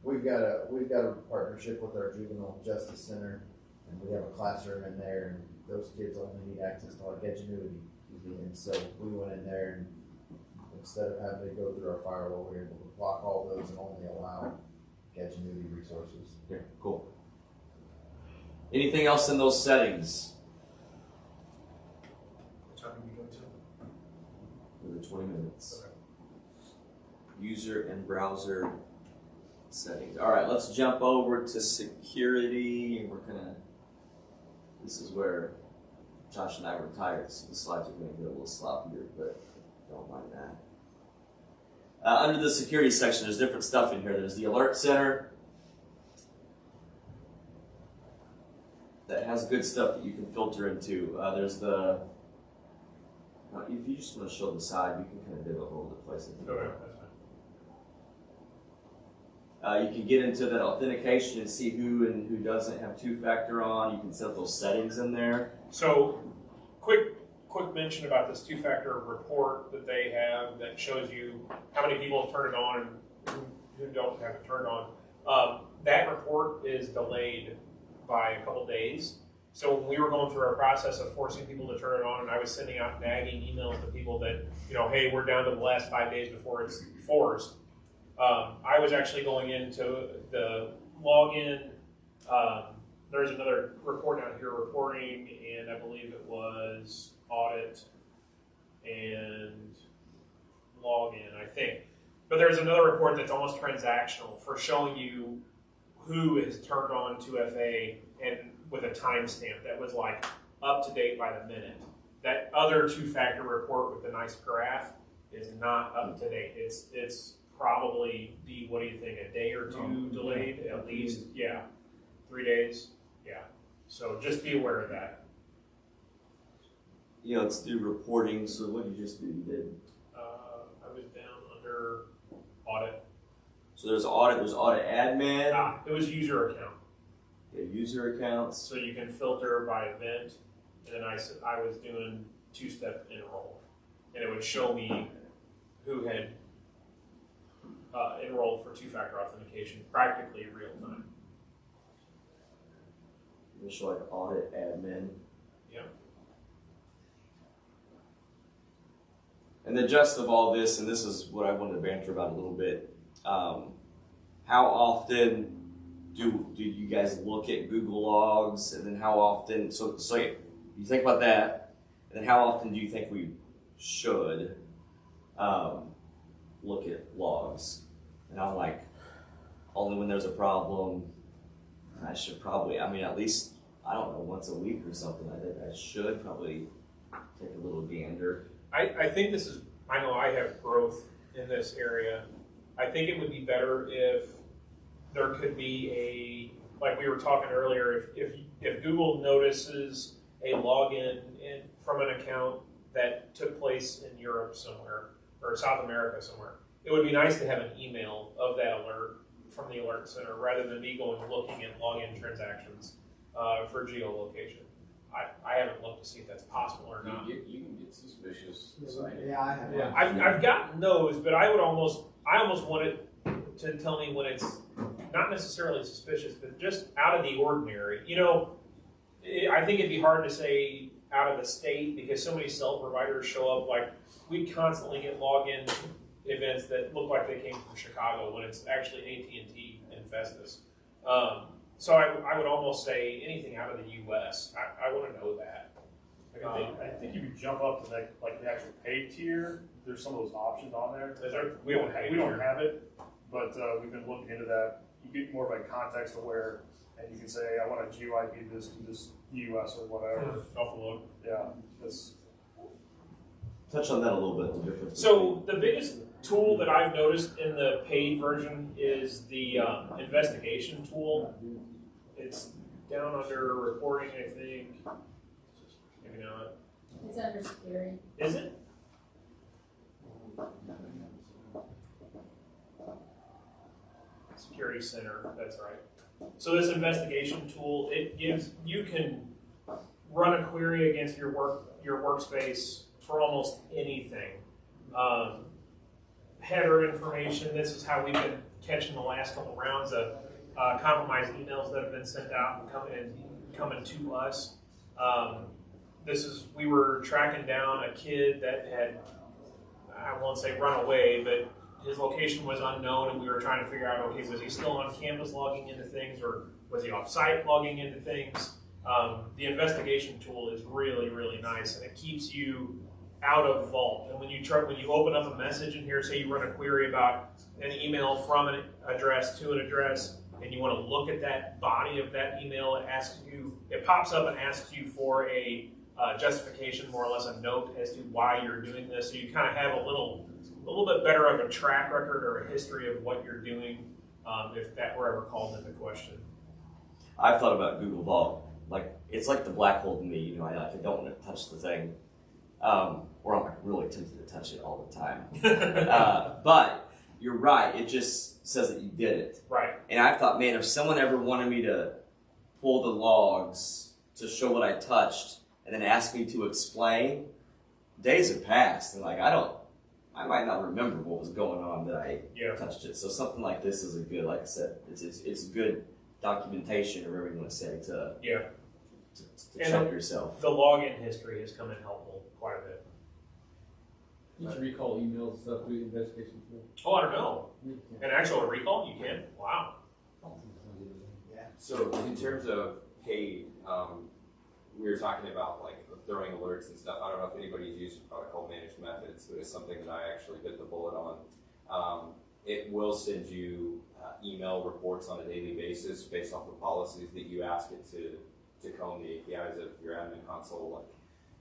We've got a partnership with our Juvenile Justice Center, and we have a classroom in there, and those kids only need access to like Edgenuity. And so we went in there and instead of having to go through our firewall, we're able to block all those and only allow Gadgenuity resources. Yeah, cool. Anything else in those settings? What time do we go to? Another 20 minutes. User and browser settings. All right, let's jump over to security. This is where Josh and I were tired, so the slides are going to get a little sloppier, but don't mind that. Under the security section, there's different stuff in here. There's the alert center that has good stuff that you can filter into. There's the, if you just want to show the side, you can kind of dip all over the place. Okay, that's You can get into that authentication and see who and who doesn't have two-factor on. You can set those settings in there. So, quick mention about this two-factor report that they have that shows you how many people have turned it on and who don't have it turned on. That report is delayed by a couple days. So when we were going through our process of forcing people to turn it on, and I was sending out nagging emails to people that, hey, we're down to the last 5 days before it's forced. I was actually going into the login. There's another report down here reporting, and I believe it was audit and login, I think. But there's another report that's almost transactional for showing you who is turned on 2FA and with a timestamp that was like up to date by the minute. That other two-factor report with the nice graph is not up to date. It's probably what do you think, a day or two delayed at least? Yeah, 3 days. Yeah. So just be aware of that. Let's do reporting. So what did you just do? You did? I was down under audit. So there's audit. There's audit admin. It was user account. Yeah, user accounts. So you can filter by event, and then I was doing two-step enroll, and it would show me who had enrolled for two-factor authentication practically real time. You show like audit admin. Yeah. And the gist of all this, and this is what I wanted to banter about a little bit. How often do you guys look at Google Logs, and then how often? So you think about that, and then how often do you think we should look at logs? And I'm like, only when there's a problem. I should probably, at least, I don't know, once a week or something. I think I should probably take a little gander. I think I know I have growth in this area. I think it would be better if there could be like we were talking earlier, if Google notices a login from an account that took place in Europe somewhere, or South America somewhere, it would be nice to have an email of that alert from the alert center rather than me going looking at login transactions for geolocation. I haven't looked to see if that's possible or not. You can get suspicious. Yeah, I have. Yeah. I've gotten those, but I almost want it to tell me when it's not necessarily suspicious, but just out of the ordinary. I think it'd be hard to say out of the state because so many cell providers show up. Like we constantly get login events that look like they came from Chicago when it's actually AT&T and Festus. So I would almost say anything out of the U.S. I want to know that. I think if you jump up to the actual paid tier, there's some of those options on there. We don't have it, but we've been looking into that. You get more of a context aware, and you can say, I want to GeoIP this to this US or whatever. Offload. Yeah, Touch on that a little bit. The difference. So the biggest tool that I've noticed in the paid version is the investigation tool. It's down under reporting, I think. Maybe not. It's under security. Is it? Security Center, that's right. So this investigation tool, you can run a query against your workspace for almost anything. Header information, this is how we've been catching the last couple rounds of compromised emails that have been sent out and coming to us. We were tracking down a kid that had, I won't say run away, but his location was unknown, and we were trying to figure out, okay, was he still on campus logging into things, or was he off-site logging into things? The investigation tool is really, really nice, and it keeps you out of vault. And when you open up a message in here, say you run a query about an email from an address to an address, and you want to look at that body of that email, it pops up and asks you for a justification, more or less a note as to why you're doing this. So you kind of have a little bit better of a track record or a history of what you're doing, if that were ever called into question. I've thought about Google Vault. Like, it's like the black hole to me. I don't want to touch the thing, or I'm really tempted to touch it all the time. But you're right. It just says that you did it. Right. And I've thought, man, if someone ever wanted me to pull the logs to show what I touched and then ask me to explain, days have passed, and I might not remember what was going on that I touched it. So something like this is a good, like I said, it's good documentation, or whatever you want to say, to check yourself. The login history has come in helpful quite a bit. You can recall emails and stuff through the investigation tool. Oh, I don't know. An actual recall, you can? Wow. So in terms of paid, we were talking about like throwing alerts and stuff. I don't know if anybody's used a product called Managed Methods, but it's something that I actually bit the bullet on. It will send you email reports on a daily basis based off the policies that you ask it to comb the APIs of your admin console,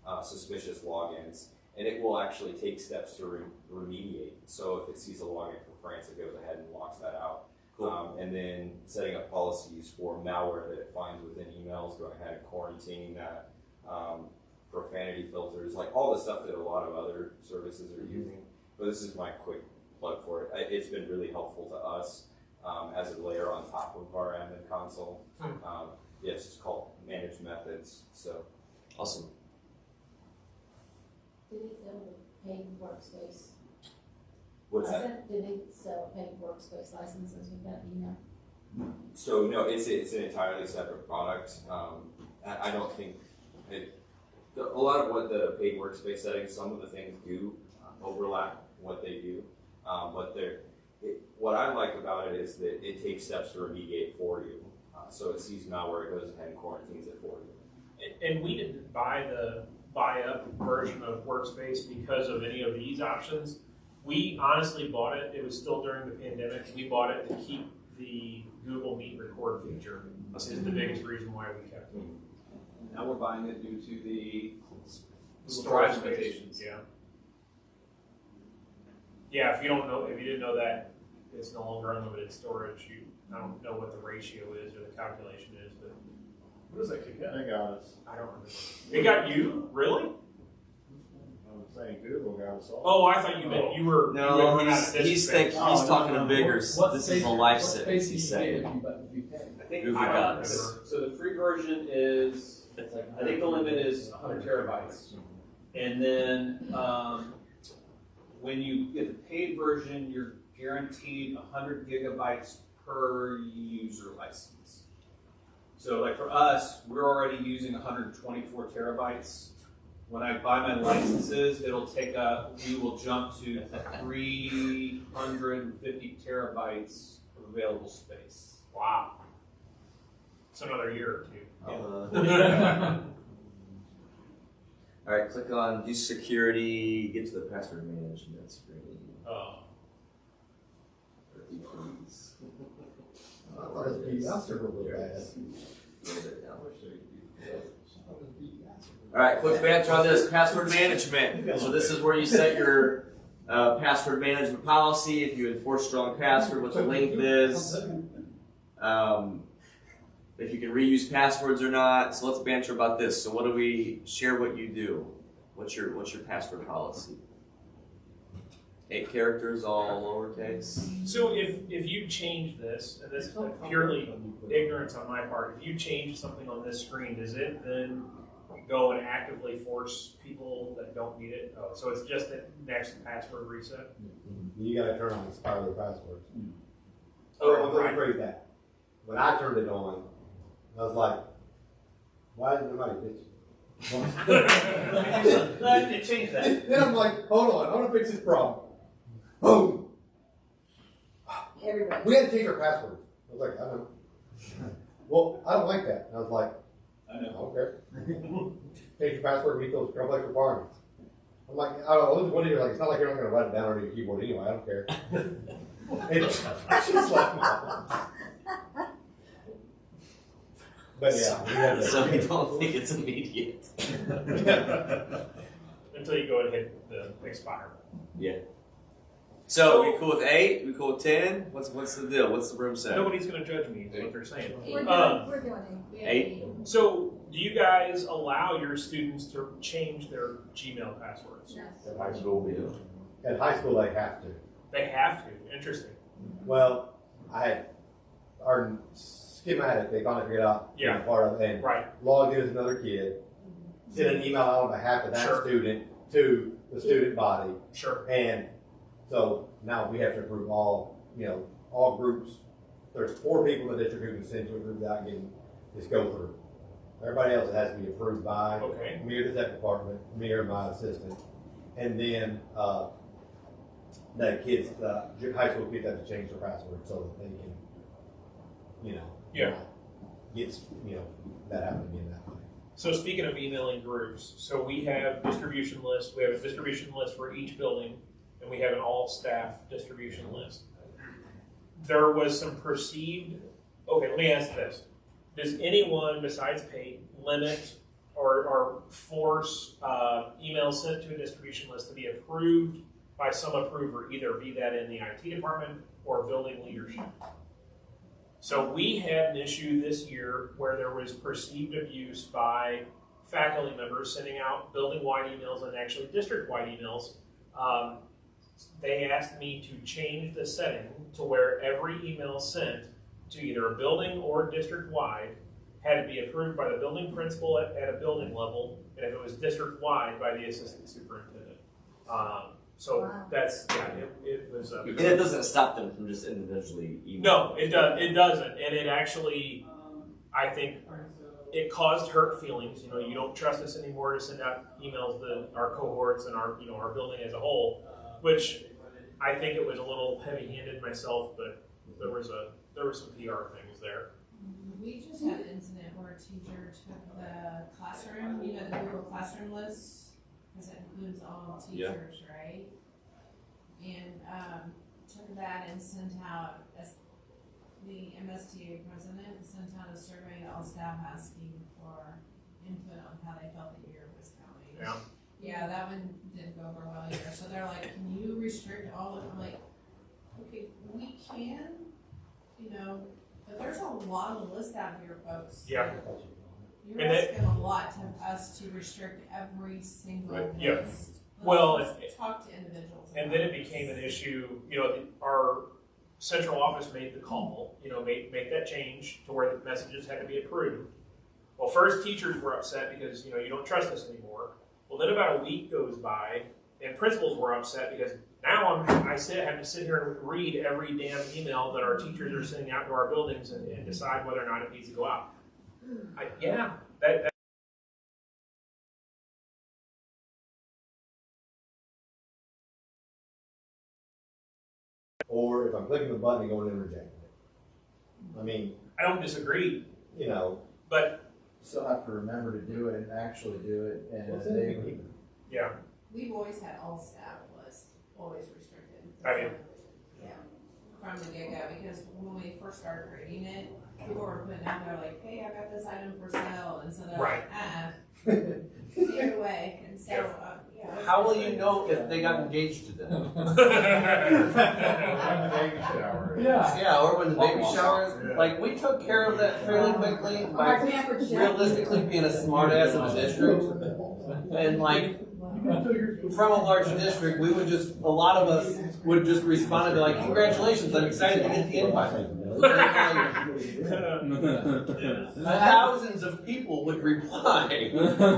like suspicious logins. And it will actually take steps to remediate. So if it sees a login from France, it goes ahead and locks that out. Cool. And then setting up policies for malware that it finds within emails, going ahead and quarantining that, profanity filters, like all the stuff that a lot of other services are using. But this is my quick plug for it. It's been really helpful to us as a layer on top of our admin console. It's just called Managed Methods. So awesome. Did he sell a paid workspace? What's that? Did he sell a paid workspace licenses with that email? So no, it's an entirely separate product. I don't think a lot of what the paid workspace settings, some of the things do overlap what they do, but what I like about it is that it takes steps to remediate for you. So it sees malware, it goes ahead and quarantines it for you. And we didn't buy the buy-up version of Workspace because of any of these options. We honestly bought it. It was still during the pandemic. We bought it to keep the Google Meet record feature. This is the biggest reason why we kept it. Now we're buying it due to the Storage storage limitations. Yeah. Yeah, if you didn't know that, it's no longer unlimited storage. I don't know what the ratio is or the calculation is, but What does that kick in? They got us. I don't remember. It got you? Really? I'm saying Google got us all. Oh, I thought you meant you were. No, you were he's talking a bigger. This is a life sentence. He's saying. I think Google got us. so the free version is, I think the limit is 100 terabytes. And then when you get the paid version, you're guaranteed 100 gigabytes per user license. So like for us, we're already using 124 terabytes. When I buy my licenses, we will jump to 350 terabytes of available space. Wow. It's another year or two. All right, click on do security, get to the password management screen. Please. I thought it was being answered a little bad. A little bit down. All right, quick banter on this password management. So this is where you set your password management policy. If you enforce strong password, what the length is. If you can reuse passwords or not. So let's banter about this. So what do we share? What you do? What's your password policy? 8 characters, all lowercase. So if you change this, and this is purely ignorance on my part, if you change something on this screen, does it then go and actively force people that don't need it? Oh, so it's just the next password reset? You gotta turn on expire the passwords. Oh, Let right. me rephrase that. When I turned it on, I was like, why didn't nobody bitch? It changed that. Then I'm like, hold on, I want to fix this problem. boom. Everybody. We had to change our passwords. I was like, I don't know. Well, I don't like that. And I was like, I know. okay. Change your password, meet those complex requirements. I'm like, I was one year, like, it's not like you're not going to write it down on your keyboard anyway. I don't care. And she just left me. But yeah, we had to. So I don't think it's immediate. Until you go and hit the expire. Yeah. So we cool with 8? We cool with 10? What's the deal? What's the room say? Nobody's going to judge me, is what they're saying. We're doing 8. So, do you guys allow your students to change their Gmail passwords? Yes. At high school, we do. At high school, they have to. They have to. Interesting. Well, our schematic, they finally figured out Yeah. part of it, and Right. logged in as another kid, sent an email out on behalf of that Sure. student to the student body, Sure. and so now we have to approve all groups. There's 4 people in the district who can send to a group without getting this go through. Everybody else it has to be approved by Okay. me or the tech department, me or my assistant, and then the kids, high school kids have to change their password so that they can, Yeah. not get that happen again that way. So, speaking of emailing groups, so we have distribution lists. We have a distribution list for each building, and we have an all-staff distribution list. There was some perceived. Okay, let me ask this: does anyone besides Pate limit or force emails sent to a distribution list to be approved by some approver, either be that in the IT department or building leadership? So we had an issue this year where there was perceived abuse by faculty members sending out building-wide emails and actually district-wide emails. They asked me to change the setting to where every email sent to either a building or district-wide had to be approved by the building principal at a building level, and if it was district-wide, by the assistant superintendent. So Wow. that's, it was. And it doesn't stop them from just individually emailing. No, it doesn't, and it actually, I think, it caused hurt feelings. You don't trust us anymore to send out emails to our cohorts and our building as a whole, which I think it was a little heavy-handed myself, but there were some PR things there. We just had an incident where a teacher took the classroom, the Google Classroom list, because it includes all teachers, right? And took that and sent out, as the MSTA president, sent out a survey to all staff asking for input on how they felt the year was going. Yeah. Yeah, that one didn't go over well either. So they're like, can you restrict all of them? I'm like, okay, we can, but there's a lot of list out here, folks. Yeah. You're And asking a lot to us to restrict every single Right. Yeah. list. Well, Let's talk to individuals. And then it became an issue, our central office made the call, make that change to where the messages had to be approved. Well, first teachers were upset because, you don't trust us anymore. Well, then about a week goes by and principals were upset because now I have to sit here and read every damn email that our teachers are sending out to our buildings and decide whether or not it needs to go out. That Or if I'm clicking the button and going in and rejecting it. I mean, I don't disagree, but Still have to remember to do it and actually do it, and yeah, We've always had all staff list, always restricted. I mean, Yeah, from the get-go, because when we first started creating it, people were putting out there like, hey, I got this item for sale, and so they're Right. like, either way, and so, yeah. How will you know if they got engaged to them? Yeah, or when the baby shower is, like, we took care of that fairly quickly by realistically being a smartass in the district. And like, from a large district, we would just, a lot of us would just respond and be like, congratulations, I'm excited to get the invite. Thousands of people would reply.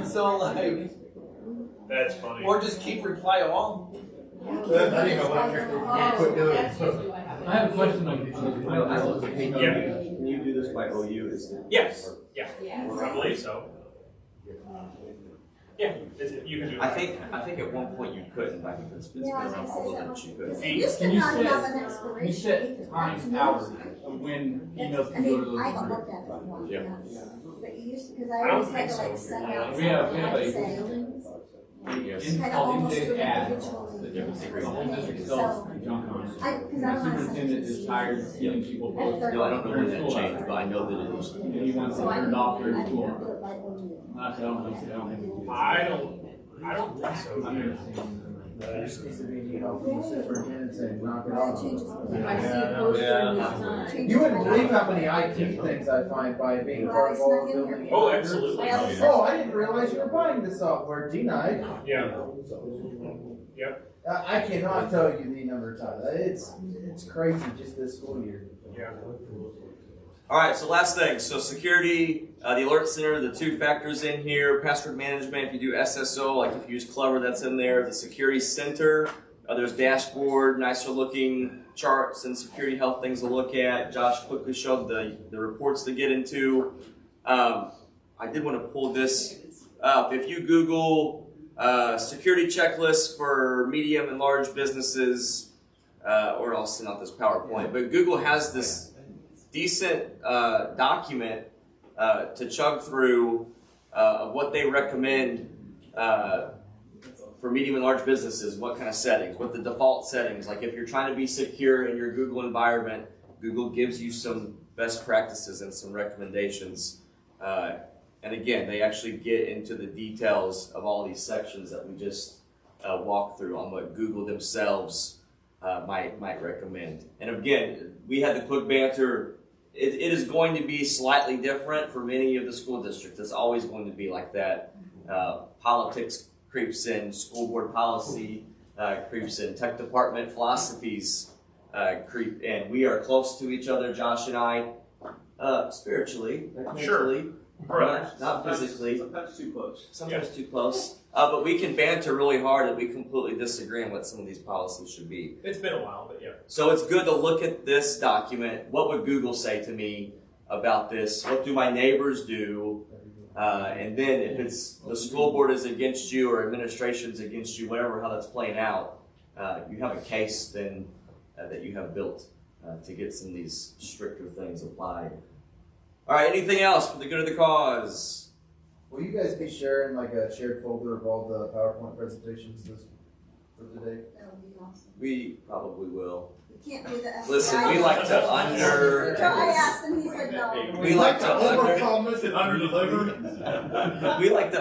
So like, that's funny. or just keep reply all. I have a question on this. Yeah. Can you do this by OU? Yes, yeah, Yes. I believe so. Yeah, you can do it. I think at one point you couldn't. I think it's been around all of them you couldn't. Can you set times hours of when emails can go to those I haven't groups? looked at it in a while. Yeah. But you used to, because I always had to like send out. We have Yes. it's Kind of called almost intake ads. individual. The difference between the whole district So, sells junk on. because I My don't want to. superintendent is tired of getting people booked. No, I don't know when that changed, but I know that it was. And he wants So I their can, doctor I to can do do it. it by ordinance. I said, I don't think so. I don't think so. I've never seen There just needs to be an email from the superintendent saying, knock it That off. changes. I see a poster in this time. You wouldn't believe how many IT things I find by being part of all the building. Oh, absolutely. Oh, I didn't realize you were buying this software, denied. Yeah. Yep. I cannot tell you the number of times. It's crazy just this school year. Yeah. All right, so last thing. So security, the alert center, the 2 factors in here, password management. If you do SSO, like if you use Clever, that's in there. The security center, there's dashboard, nicer looking charts and security health things to look at. Josh quickly showed the reports to get into. I did want to pull this up. If you Google security checklist for medium and large businesses, or I'll send out this PowerPoint, but Google has this decent document to chug through of what they recommend for medium and large businesses, what kind of settings, what the default settings. Like if you're trying to be secure in your Google environment, Google gives you some best practices and some recommendations. And again, they actually get into the details of all these sections that we just walked through on what Google themselves might recommend. And again, we had the quick banter. It is going to be slightly different for many of the school districts. It's always going to be like that. Politics creeps in, school board policy creeps in, tech department philosophies creep in. We are close to each other, Josh and I, spiritually, mentally, not physically. Sometimes too close. Sometimes too close. But we can banter really hard and we completely disagree on what some of these policies should be. It's been a while, but yeah. So it's good to look at this document. What would Google say to me about this? What do my neighbors do? And then if it's the school board is against you or administration's against you, whatever, how that's playing out, you have a case then that you have built to get some of these stricter things applied. All right, anything else for the good of the cause? Will you guys be sharing like a shared folder of all the PowerPoint presentations for today? That would be awesome. We probably will. You can't do that. Listen, we like to under. I asked him, he said no. We like to overpromise and underdeliver. We like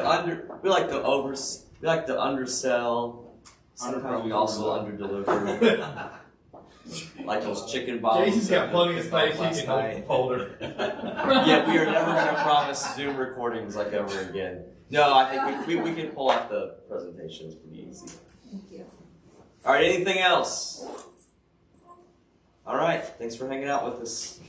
to undersell. Sometimes we also underdeliver. Like those chicken bombs. Jason's got plenty of space. He can hold the folder. Yeah, we are never going to promise Zoom recordings like ever again. No, I think we can pull off the presentations pretty easy. Thank you. All right, anything else? All right, thanks for hanging out with us.